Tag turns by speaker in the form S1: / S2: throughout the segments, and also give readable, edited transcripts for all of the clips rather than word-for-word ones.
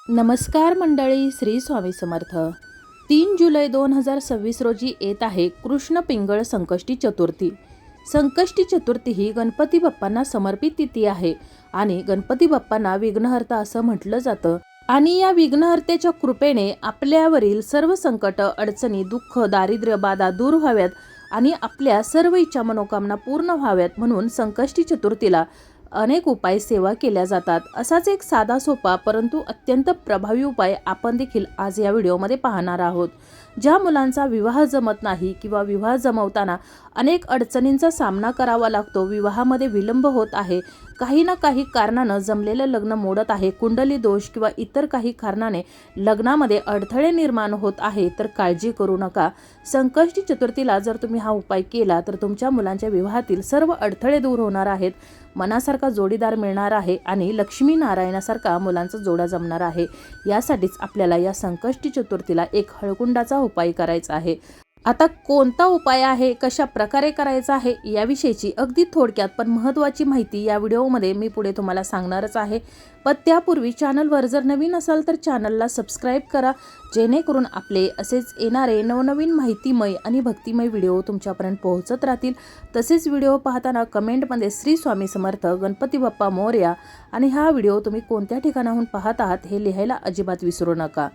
S1: नमस्कार मंडळी, श्री स्वामी समर्थ। 3 जुलै 2026 रोजी येत आहे कृष्ण पिंगळ संकष्टी चतुर्थी। संकष्टी चतुर्थी ही गणपती बाप्पांना समर्पित तिथी आहे आणि गणपती बाप्पांना विघ्नहर्ता असं म्हटलं जातं। आणि या विघ्नहर्त्याच्या कृपेने आपल्यावरील सर्व संकट, अडचणी, दुःख, दारिद्र्य, बाधा दूर व्हाव्यात आणि आपल्या सर्व इच्छा मनोकामना पूर्ण व्हाव्यात म्हणून संकष्टी चतुर्थीला अनेक उपाय सेवा केल्या जातात। असाच एक साधा सोपा परंतु अत्यंत प्रभावी उपाय आपण देखील आज या व्हिडिओमध्ये पाहणार आहोत। ज्या मुलांचा विवाह जमत नाही किंवा विवाह जमवताना अनेक अडचणींचा सामना करावा लागतो, विवाहामध्ये विलंब होत आहे, काही ना काही कारणानं जमलेलं लग्न मोडत आहे, कुंडली दोष किंवा इतर काही कारणाने लग्नामध्ये अडथळे निर्माण होत आहे, तर काळजी करू नका। संकष्टी चतुर्थीला जर तुम्ही हा उपाय केला तर तुमच्या मुलांच्या विवाहातील सर्व अडथळे दूर होणार आहेत, मनासारखा जोडीदार मिळणार आहे आणि लक्ष्मी नारायणासारखा मुलांचा जोडा जमणार आहे। यासाठीच आपल्याला या संकष्टी चतुर्थीला एक हळकुंडाचा उपाय करायचा आहे। आता कोणता उपाय आहे, कशा प्रकारे करायचा आहे याविषयीची अगदी थोडक्यात पण महत्त्वाची माहिती या व्हिडिओमध्ये मी पुढे तुम्हाला सांगणारच आहे। पण त्यापूर्वी चॅनलवर जर नवीन असाल तर चॅनलला सबस्क्राईब करा, जेणेकरून आपले असेच येणारे नवनवीन माहितीमय आणि भक्तिमय व्हिडिओ तुमच्यापर्यंत पोहोचत राहतील। तसेच व्हिडिओ पाहताना कमेंटमध्ये श्री स्वामी समर्थ, गणपती बाप्पा मोरया आणि हा व्हिडिओ तुम्ही कोणत्या ठिकाणाहून पाहत आहात हे लिहायला अजिबात विसरू नका।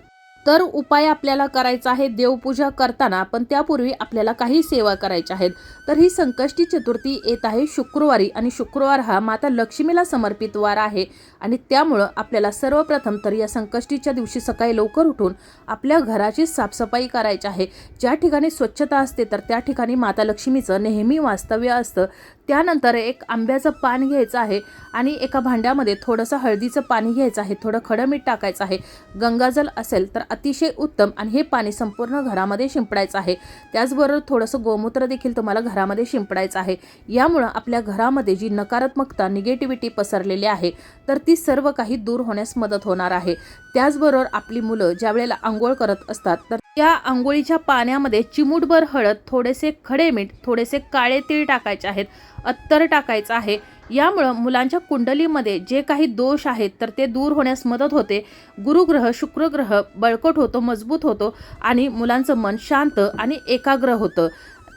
S1: तर उपाय आपल्याला करायचा आहे देवपूजा करताना, पण त्यापूर्वी आपल्याला काही सेवा करायच्या आहेत। तर ही संकष्टी चतुर्थी येत आहे शुक्रवारी आणि शुक्रवार हा माता लक्ष्मीला समर्पित वार आहे आणि त्यामुळं आपल्याला सर्वप्रथम तर या संकष्टीच्या दिवशी सकाळी लवकर उठून आपल्या घराची साफसफाई करायची आहे। ज्या ठिकाणी स्वच्छता असते तर त्या ठिकाणी माता लक्ष्मीचं नेहमी वास्तव्य असतं। त्यानंतर एक आंब्याचं पान घ्यायचं आहे आणि एका भांड्यामध्ये थोडंसं हळदीचं पाणी घ्यायचं आहे, थोडं खडं मीठ टाकायचं आहे, गंगाजल असेल तर अतिशय उत्तम आणि हे पाणी संपूर्ण घरामध्ये शिंपडायचं आहे। त्याचबरोबर थोडंसं गोमूत्र देखील तुम्हाला घरामध्ये शिंपडायचं आहे। यामुळे आपल्या घरामध्ये जी नकारात्मकता, निगेटिव्हिटी पसरलेली आहे तर ती सर्व काही दूर होण्यास मदत होणार आहे। त्याचबरोबर आपली मुलं ज्या वेळेला आंघोळ करत असतात तर त्या आंघोळीच्या पाण्यामध्ये चिमूटभर हळद, थोडेसे खडे मीठ, थोडेसे काळे तीळ टाकायचे आहेत, अत्तर टाकायचं आहे। यामुळे मुलांच्या कुंडलीमध्ये जे काही दोष आहेत तर ते दूर होण्यास मदत होते। गुरुग्रह, शुक्रग्रह बळकट होतो, मजबूत होतो आणि मुलांचं मन शांत आणि एकाग्र होतं।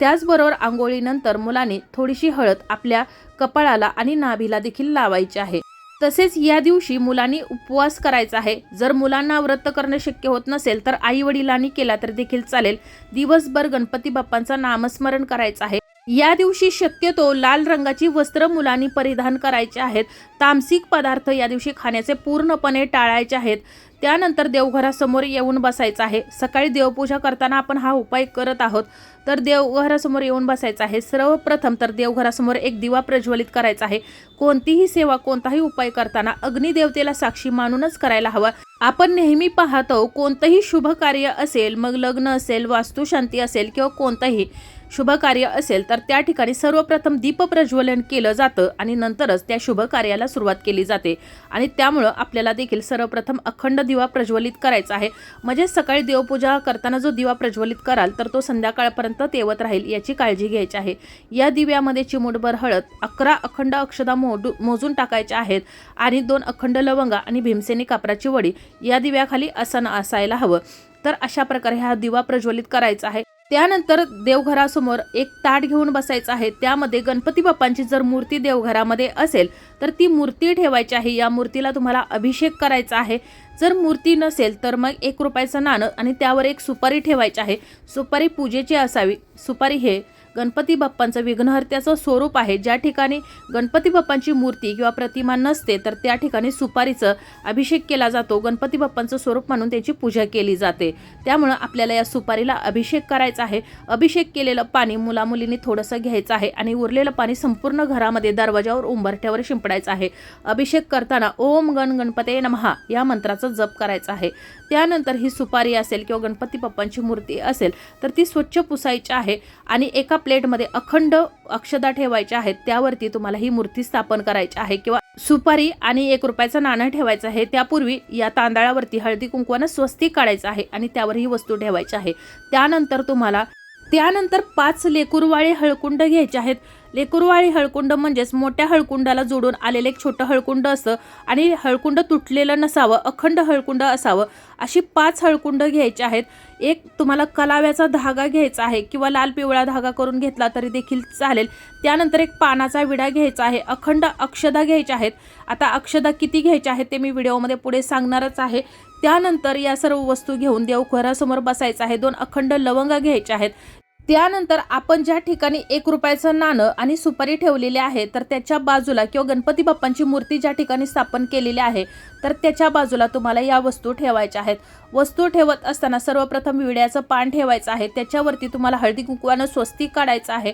S1: त्याचबरोबर आंघोळीनंतर मुलांनी थोडीशी हळद आपल्या कपाळाला आणि नाभीला देखील लावायची आहे। तसेच या दिवशी मुलांनी उपवास करायचा आहे। जर मुलांना व्रत करणं शक्य होत नसेल तर आई वडिलांनी केला तर देखील चालेल। दिवसभर गणपती बाप्पांचं नामस्मरण करायचं आहे। या दिवशी शक्यतो लाल रंगाची वस्त्र मुलांनी परिधान करायचे आहेत। तामसिक पदार्थ या दिवशी खाण्याचे पूर्णपणे टाळायचे आहेत। त्यानंतर देवघरासमोर येऊन बसायचं आहे। सकाळी देवपूजा करताना आपण हा उपाय करत आहोत तर देवघरासमोर येऊन बसायचं आहे। सर्वप्रथम तर देवघरासमोर एक दिवा प्रज्वलित करायचा आहे। कोणतीही सेवा, कोणताही उपाय करताना अग्निदेवतेला साक्षी मानूनच करायला हवा। आपण नेहमी पाहतो कोणतंही शुभ कार्य असेल, मग लग्न असेल, वास्तुशांती असेल किंवा कोणतंही शुभ कार्य असेल तर त्या ठिकाणी सर्वप्रथम दीप प्रज्वलन केलं जातं आणि नंतरच त्या शुभ कार्याला सुरुवात केली जाते। आणि त्यामुळं आपल्याला देखील सर्वप्रथम अखंड दिवा प्रज्वलित करायचा आहे। म्हणजे सकाळी देवपूजा करताना जो दिवा प्रज्वलित कराल तर तो संध्याकाळपर्यंत तेवत राहील याची काळजी घ्यायची आहे। या दिव्यामध्ये चिमूटभर हळद, 11 अखंड अक्षदा मोजून टाकायच्या आहेत आणि 2 अखंड लवंगा आणि भीमसेनी कापराची वडी या दिव्याखाली आसन असायला हवं। तर अशा प्रकारे हा दिवा प्रज्वलित करायचा आहे। त्यानंतर देवघरासमोर एक ताट घेऊन बसायचं आहे। त्यामध्ये गणपती बाप्पांची जर मूर्ती देवघरामध्ये असेल तर ती मूर्ती ठेवायची आहे। या मूर्तीला तुम्हाला अभिषेक करायचा आहे। जर मूर्ती नसेल तर मग 1 रुपयाचं नाणं आणि त्यावर एक सुपारी ठेवायची आहे। सुपारी पूजेची असावी। सुपारी हे गणपती बाप्पांचं विघ्नहर्त्याचं स्वरूप आहे। ज्या ठिकाणी गणपती बाप्पांची मूर्ती किंवा प्रतिमा नसते तर त्या ठिकाणी सुपारीचं अभिषेक केला जातो। गणपती बाप्पांचं स्वरूप म्हणून त्याची पूजा केली जाते। त्यामुळे आपल्याला या सुपारीला अभिषेक करायचा आहे। अभिषेक केलेलं पाणी मुलामुलींनी थोडंसं घ्यायचं आहे आणि उरलेलं पाणी संपूर्ण घरामध्ये दरवाजावर, उंबरठ्यावर शिंपडायचं आहे। अभिषेक करताना ओम गण गणपते नमः या मंत्राचा जप करायचा आहे। त्यानंतर ही सुपारी असेल किंवा गणपती बाप्पांची मूर्ती असेल तर ती स्वच्छ पुसायची आहे आणि एका प्लेटमध्ये अखंड अक्षदा ठेवायच्या आहेत। त्यावरती तुम्हाला ही मूर्ती स्थापन करायची आहे किंवा सुपारी आणि 1 रुपयाचं नाणं ठेवायचं आहे। त्यापूर्वी या तांदळावरती हळदी कुंकवानं स्वस्तिक काढायचं आहे आणि त्यावर ही वस्तू ठेवायची आहे। त्यानंतर 5 लेकूरवाळे हळकुंड घ्यायचे आहेत। लेकरूवाळी हळकुंड म्हणजेच मोठ्या हळकुंडाला जोडून आलेलं एक छोटं हळकुंड असतं आणि हळकुंड तुटलेलं नसावं, अखंड हळकुंड असावं. अशी 5 हळकुंड घ्यायची आहेत. एक तुम्हाला कलाव्याचा धागा घ्यायचा आहे किंवा लाल पिवळा धागा करून घेतला तरी देखील चालेल. त्यानंतर एक पानाचा विडा घ्यायचा आहे. अखंड अक्षदा घ्यायच्या आहेत. आता अक्षदा किती घ्यायच्या आहेत ते मी व्हिडिओमध्ये पुढे सांगणारच आहे. त्यानंतर या सर्व वस्तू घेऊन देवघरासमोर बसायचं आहे. 2 अखंड लवंगा घ्यायच्या आहेत. त्यानंतर आपण ज्या ठिकाणी 1 रुपयाचं नाणं आणि सुपारी ठेवलेली आहे तर त्याच्या बाजूला किंवा गणपती बाप्पांची मूर्ती ज्या ठिकाणी स्थापन केलेली आहे तर त्याच्या बाजूला तुम्हाला या वस्तू ठेवायच्या आहेत. वस्तू ठेवत असताना सर्वप्रथम विड्याचं पान ठेवायचं आहे. त्याच्यावरती तुम्हाला हळदी कुंकवानं स्वस्तिक काढायचं आहे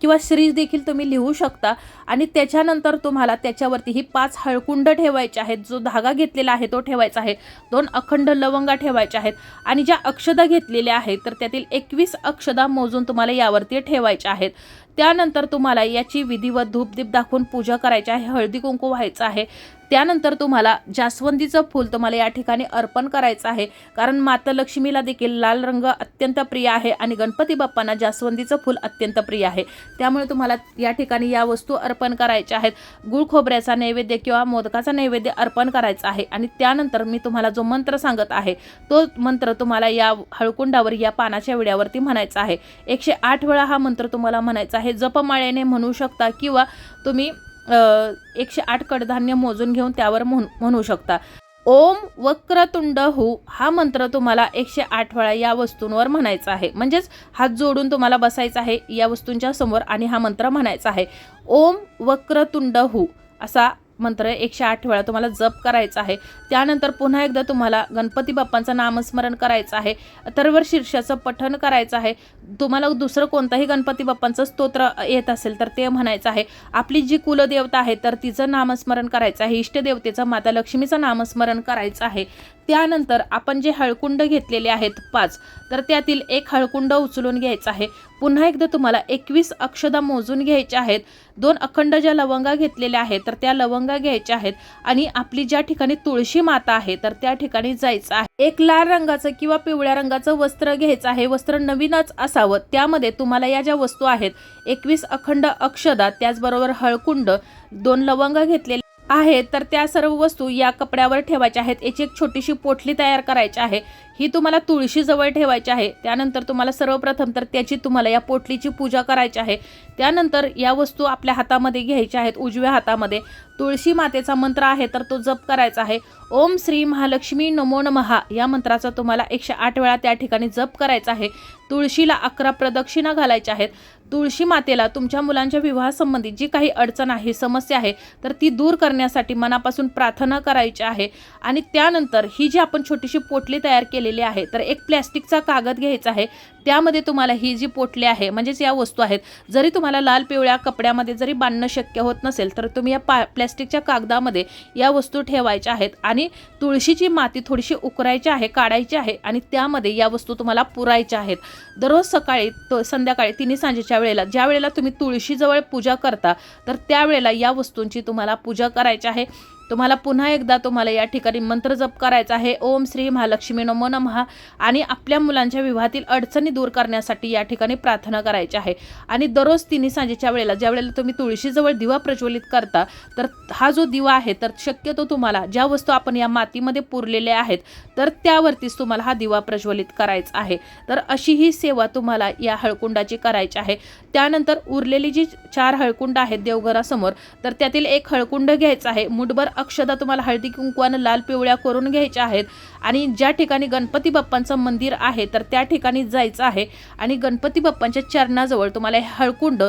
S1: किंवा श्री देखील तुम्ही लिहू शकता आणि त्याच्यानंतर तुम्हाला त्याच्यावरती ही 5 हळकुंड ठेवायचे आहेत. जो धागा घेतलेला आहे तो ठेवायचा आहे. 2 अखंड लवंगा ठेवायच्या आहेत आणि ज्या अक्षदा घेतलेल्या आहेत तर त्यातील 21 अक्षदा मोजून तुम्हाला यावरती ठेवायच्या आहेत. त्यानंतर तुम्हाला याची विधिवत धूपदीप दाखवून पूजा करायची आहे. हळदी कुंकू व्हायचं आहे. त्यानंतर तुम्हाला जास्वंदीचं फूल तुम्हाला या ठिकाणी अर्पण करायचं आहे, कारण माता लक्ष्मीला देखील लाल रंग अत्यंत प्रिय आहे आणि गणपती बाप्पांना जास्वंदीचं फूल अत्यंत प्रिय आहे. त्यामुळे तुम्हाला या ठिकाणी या वस्तू अर्पण करायच्या आहेत. गुळ खोबऱ्याचा नैवेद्य किंवा मोदकाचा नैवेद्य अर्पण करायचा आहे आणि त्यानंतर मी तुम्हाला जो मंत्र सांगत आहे तो मंत्र तुम्हाला या हळकुंडावर या पानाच्या विड्यावरती म्हणायचा आहे. 108 वेळा हा मंत्र तुम्हाला म्हणायचा आहे. जपमाळेने म्हणू शकता किंवा तुम्ही 108 कडधान्य मोजून घेऊन त्यावर म्हणू शकता. ओम वक्रतुंड हू हा मंत्र तुम्हाला 108 वेळा या वस्तूंवर म्हणायचा आहे. म्हणजेच हात जोडून तुम्हाला बसायचं आहे या वस्तूंच्या समोर आणि हा मंत्र म्हणायचा आहे. ओम वक्रतुंड हू असा मंत्र 108 वेळा तुम्हाला जप करायचा आहे. त्यानंतर पुन्हा एकदा तुम्हाला गणपती बाप्पांचं नामस्मरण करायचं आहे. अथर्व शीर्षाचं पठण करायचं आहे. तुम्हाला दुसरं कोणताही गणपती बाप्पांचं स्तोत्र येत असेल तर ते म्हणायचं आहे. आपली जी कुलदेवता आहे तर तिचं नामस्मरण करायचं आहे. इष्टदेवतेचं माता लक्ष्मीचं नामस्मरण करायचं आहे. त्यानंतर आपण जे हळकुंड घेतलेले आहेत 5 तर त्यातील 1 हळकुंड उचलून घ्यायचं आहे. पुन्हा एकदा तुम्हाला 21 अक्षदा मोजून घ्यायच्या आहेत. 2 अखंड ज्या लवंगा घेतलेल्या आहेत तर त्या लवंगा घ्यायच्या आहेत आणि आपली ज्या ठिकाणी तुळशी माता आहे तर त्या ठिकाणी जायचं आहे. 1 लाल रंगाचं किंवा पिवळ्या रंगाचं वस्त्र घ्यायचं आहे. वस्त्र नवीनच असावं. त्यामध्ये तुम्हाला या ज्या वस्तू आहेत 21 अखंड अक्षदा, त्याचबरोबर हळकुंड, 2 लवंगा घेतलेले आहे तर त्या सर्व वस्तू या कपड्यावर ठेवायच्या आहेत. याची एक छोटीशी पोटली तयार करायची आहे. ही तुम्हाला तुळशीजवळ ठेवायची आहे. त्यानंतर तुम्हाला सर्वप्रथम तर त्याची तुम्हाला या पोटलीची पूजा करायची आहे. त्यानंतर या वस्तू आपल्या हातामध्ये घ्यायच्या आहेत. उजव्या हातामध्ये तुळशी मातेचा मंत्र आहे तर तो जप करायचा आहे. ओम श्री महालक्ष्मी नमो नमः या मंत्राचा तुम्हाला 108 वेळा त्या ठिकाणी जप करायचा आहे. तुळशीला 11 प्रदक्षिणा घालायच्या आहेत. तुळशी मातेला तुमच्या मुलांच्या विवाहासंबंधी जी काही अडचण आहे, समस्या आहे तर ती दूर करण्यासाठी मनापासून प्रार्थना करायची आहे. आणि त्यानंतर ही जी आपण छोटीशी पोटली तयार केलेली आहे तर एक प्लॅस्टिकचा कागद घ्यायचा आहे. त्यामध्ये तुम्हाला ही जी पोटली आहे म्हणजेच या वस्तू आहेत, जरी तुम्हाला लाल पिवळ्या कपड्यामध्ये जरी बांधणं शक्य होत नसेल तर तुम्ही या प्लॅस्टिकच्या कागदामध्ये या वस्तू ठेवायच्या आहेत आणि तुळशीची माती थोडीशी उकरायची आहे, काढायची आहे आणि त्यामध्ये या वस्तू तुम्हाला पुरायच्या आहेत. दररोज सकाळी संध्याकाळी तिन्ही सांजेच्या वेळेला ज्या वेळेला तुम्ही तुळशीजवळ पूजा करता तर त्यावेळेला या वस्तूंची तुम्हाला पूजा करायची आहे. तुम्हाला पुन्हा एकदा तुम्हाला या ठिकाणी मंत्र जप करायचा आहे. ओम श्री महालक्ष्मी नमो नमः आणि आपल्या मुलांच्या विवाहातील अडचणी दूर करण्यासाठी या ठिकाणी प्रार्थना करायची आहे. आणि दररोज तिन्ही सांजेच्या वेळेला ज्या वेळेला तुम्ही तुळशीजवळ दिवा प्रज्वलित करता तर हा जो दिवा आहे तर शक्यतो तुम्हाला ज्या वस्तू आपण या मातीमध्ये पुरलेल्या आहेत तर त्यावरतीच तुम्हाला हा दिवा प्रज्वलित करायचा आहे. तर अशी ही सेवा तुम्हाला या हळकुंडाची करायची आहे. त्यानंतर उरलेली जी 4 हळकुंड आहेत देवघरासमोर तर त्यातील 1 हळकुंड घ्यायचा आहे. मुठभर अक्षदा तुम्हाला हळदी कुंकवानं लाल पिवळ्या करून घ्यायच्या आहेत आणि ज्या ठिकाणी गणपती बाप्पांचं मंदिर आहे तर त्या ठिकाणी जायचं आहे आणि गणपती बाप्पांच्या चरणाजवळ तुम्हाला हळकुंड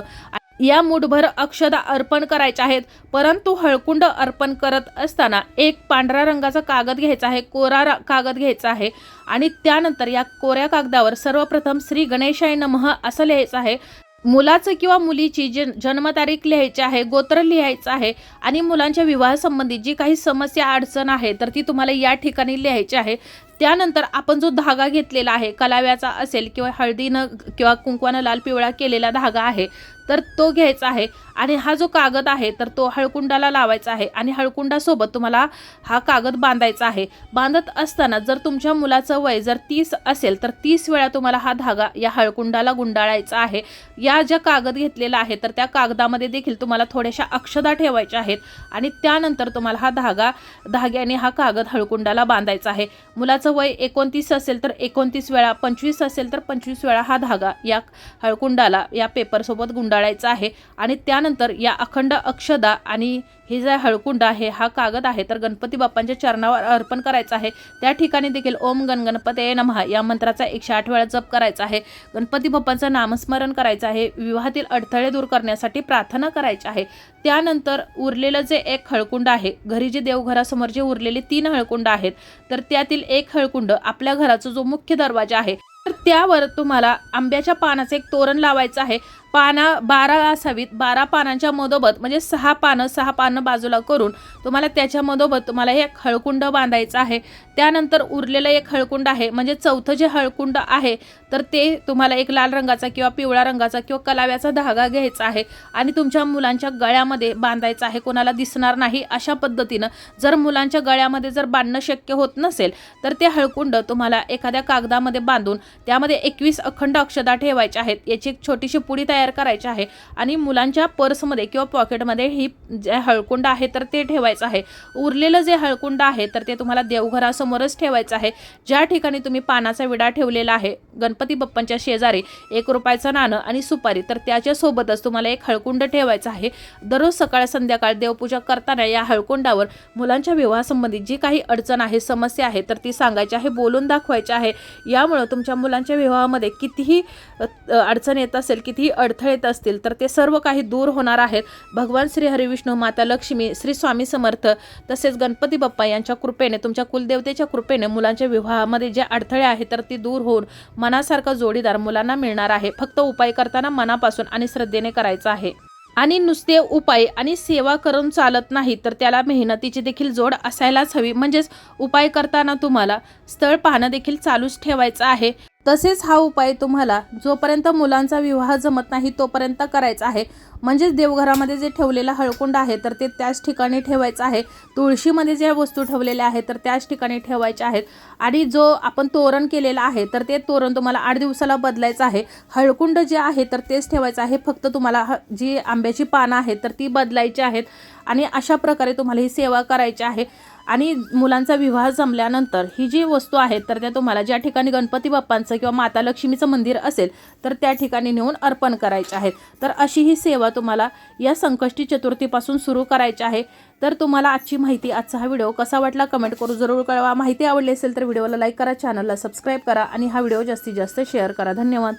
S1: या मुठभर अक्षदा अर्पण करायच्या आहेत. परंतु हळकुंड अर्पण करत असताना 1 पांढऱ्या रंगाचा कागद घ्यायचा आहे, कोरा कागद घ्यायचा आहे आणि त्यानंतर या कोऱ्या कागदावर सर्वप्रथम श्री गणेशाय नमः असं लिहायचं आहे. मुलाचं किंवा मुलीची जन्मतारीख लिहायची आहे, गोत्र लिहायचं आहे आणि मुलांच्या विवाहासंबंधी जी काही समस्या अडचण आहे तर ती तुम्हाला या ठिकाणी लिहायची आहे. त्यानंतर आपण जो धागा घेतलेला आहे कलाव्याचा असेल किंवा हळदीनं किंवा कुंकवानं लाल पिवळा केलेला धागा आहे तर तो घ्यायचा आहे आणि हा जो कागद आहे तर तो हळकुंडाला लावायचा आहे आणि हळकुंडासोबत तुम्हाला हा कागद बांधायचा आहे। बांधत असताना जर तुमच्या मुलाचं वय जर 30 असेल तर 30 वेळा तुम्हाला हा धागा या हळकुंडाला गुंडाळायचा आहे। या ज्या कागद घेतलेला आहे तर त्या कागदामध्ये देखील तुम्हाला थोड्याशा अक्षता ठेवायच्या आहेत आणि त्यानंतर तुम्हाला हा धाग्याने हा कागद हळकुंडाला बांधायचा आहे। मुलाचं वय 29 असेल तर 29 वेळा, 25 असेल तर 25 वेळा हा धागा या हळकुंडाला या पेपरसोबत गुंडाळायचा आहे आणि त्यानंतर या अखंड अक्षदा आणि हे जे हळकुंड आहे हा कागद आहे तर गणपती बाप्पांच्या चरणावर अर्पण करायचा आहे। त्या ठिकाणी देखील ओम गणपतये नमः या मंत्राचा 108 वेळा जप करायचा आहे। गणपती बाप्पांचं नामस्मरण करायचं आहे। विवाहातील अडथळे दूर करण्यासाठी प्रार्थना करायची आहे। त्यानंतर उरलेलं जे एक हळकुंड आहे, घरी जे देवघरासमोर जे उरलेले 3 हळकुंड आहेत तर त्यातील एक हळकुंड आपल्या घराचा जो मुख्य दरवाजा आहे तर त्यावर तुम्हाला आंब्याच्या पानाचे एक तोरण लावायचं आहे। 12 असावीत, 12 पानांच्या मधोमध म्हणजे 6 पानं बाजूला करून तुम्हाला त्याच्या मधोमध तुम्हाला हे हळकुंड बांधायचं आहे। त्यानंतर उरलेलं एक हळकुंड आहे म्हणजे चौथं जे हळकुंड आहे तर ते तुम्हाला एक लाल रंगाचा किंवा पिवळा रंगाचा किंवा कलाव्याचा धागा घ्यायचा आहे आणि तुमच्या मुलांच्या गळ्यामध्ये बांधायचा आहे, कोणाला दिसणार नाही अशा पद्धतीनं। जर मुलांच्या गळ्यामध्ये जर बांधणं शक्य होत नसेल तर ते हळकुंड तुम्हाला एखाद्या कागदामध्ये बांधून त्यामध्ये 21 अखंड अक्षता ठेवायच्या आहेत। याची एक छोटीशी पुडी तयार करायची आहे आणि मुलांच्या पर्समध्ये किंवा पॉकेटमध्ये ही जे हळकुंड आहे तर ते ठेवायचं आहे। उरलेलं जे हळकुंड आहे तर ते तुम्हाला देवघरासमोरच ठेवायचं आहे। ज्या ठिकाणी तुम्ही पानाचा विडा ठेवलेला आहे गणपती बाप्पांच्या शेजारी 1 रुपयाचं नाणं आणि सुपारी तर त्याच्यासोबतच तुम्हाला एक हळकुंड ठेवायचं आहे। दररोज सकाळ संध्याकाळ देवपूजा करताना या हळकुंडावर मुलांच्या विवाहासंबंधी जी काही अडचण आहे, समस्या आहे तर ती सांगायची आहे, बोलून दाखवायची आहे। यामुळे तुमच्या मुलांच्या विवाहामध्ये कितीही अडचण येत असेल, कितीही अडथळे येत असतील तर ते सर्व काही दूर होणार आहेत। भगवान श्री हरिविष्णू, माता लक्ष्मी, श्री स्वामी समर्थ तसेच गणपती बाप्पा यांच्या कृपेने, तुमच्या कुलदेवतेच्या कृपेने मुलांच्या विवाहामध्ये जे अडथळे आहेत तर ती दूर होऊन मनासारखा जोडीदार मुलांना मिळणार आहे। फक्त उपाय करताना मनापासून आणि श्रद्धेने करायचा आहे आणि नुसते उपाय आणि सेवा करून चालत नाही तर त्याला मेहनतीची देखील जोड असायलाच हवी। म्हणजेच उपाय करताना तुम्हाला स्थळ पाहणं देखील चालूच ठेवायचं आहे। तसेच हा उपाय तुम्हाला जोपर्यंत मुलांचा विवाह जमत नाही तोपर्यंत करायचा आहे। म्हणजेच देवघरामध्ये जे ठेवलेला हळकुंड आहे तर ते त्याच ठिकाणी ठेवायचं आहे। तुळशीमध्ये ज्या वस्तू ठेवलेल्या आहेत तर त्याच ठिकाणी ठेवायच्या आहेत आणि जो आपण तोरण केलेला आहे तर ते तोरण तुम्हाला 8 दिवसाला बदलायचं आहे। हळकुंड जे आहे तर तेच ठेवायचं आहे, फक्त तुम्हाला जी आंब्याची पानं आहेत तर ती बदलायची आहेत आणि अशा प्रकारे तुम्हाला ही सेवा करायची आहे। आणि मुलांचा विवाह जमल्यानंतर ही जी वस्तू आहेत तर त्या तुम्हाला ज्या ठिकाणी गणपती बाप्पांचं किंवा माता लक्ष्मीचं मंदिर असेल तर त्या ठिकाणी नेऊन अर्पण करायचे आहेत। तर अशी ही सेवा तुम्हाला या संकष्टी चतुर्थीपासून सुरू करायची आहे। तर तुम्हाला आजची माहिती, आजचा हा व्हिडिओ कसा वाटला कमेंट करून जरूर कळवा। माहिती आवडली असेल तर व्हिडिओला लाईक करा, चॅनलला सबस्क्राईब करा आणि हा व्हिडिओ जास्तीत जास्त शेअर करा। धन्यवाद।